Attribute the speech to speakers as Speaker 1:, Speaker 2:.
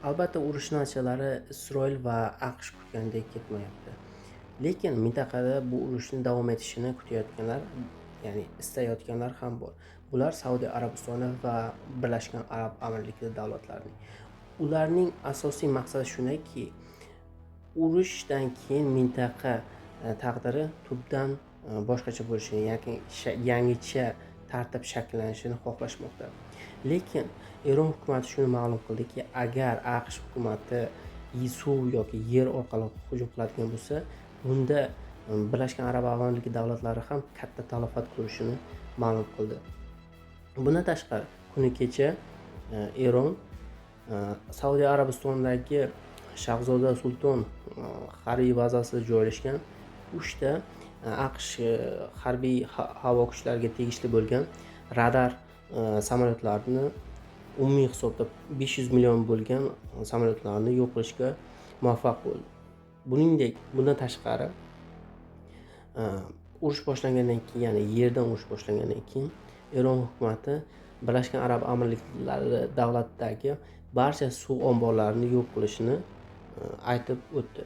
Speaker 1: Albatta, urush natijalari Isroil va AQSh kutgandek ketmayapti. Lekin mintaqada bu urushning davom etishini kutayotganlar, ya'ni istayotganlar ham bor. Bular Saudiya Arabistoni va Birlashgan Arab Amirliklari davlatlarining. Ularning asosiy maqsadi shundaki, urushdan keyin mintaqa taqdiri tubdan boshqacha bo'lishini, yoki yangicha tartib shakllanishini xohlashmoqda. Lekin Eron hukumati shuni ma'lum qildiki, agar AQSh hukumati suv yoki yer orqali hujum qiladigan bo'lsa, bunda Birlashgan Arab Amirliklari davlatlari ham katta talafot ko'rishini ma'lum qildi. Bundan tashqari, kuni kecha Eron Saudiya Arabistonidagi Shahzoda Sulton harbiy bazasida joylashgan 3 ta AQSh harbiy havo kuchlariga tegishli bo'lgan radar samolyotlarini, umumiy hisobda 500 million bo'lgan samolyotlarni yo'q qilishga muvaffaq bo'ldi. Bundan tashqari, urush boshlangandan keyin, ya'ni yerdan urush boshlangandan keyin Eron hukumati Birlashgan Arab Amirliklari davlatidagi barcha suv omborlarini yo'q qilishini aytib o'tdi.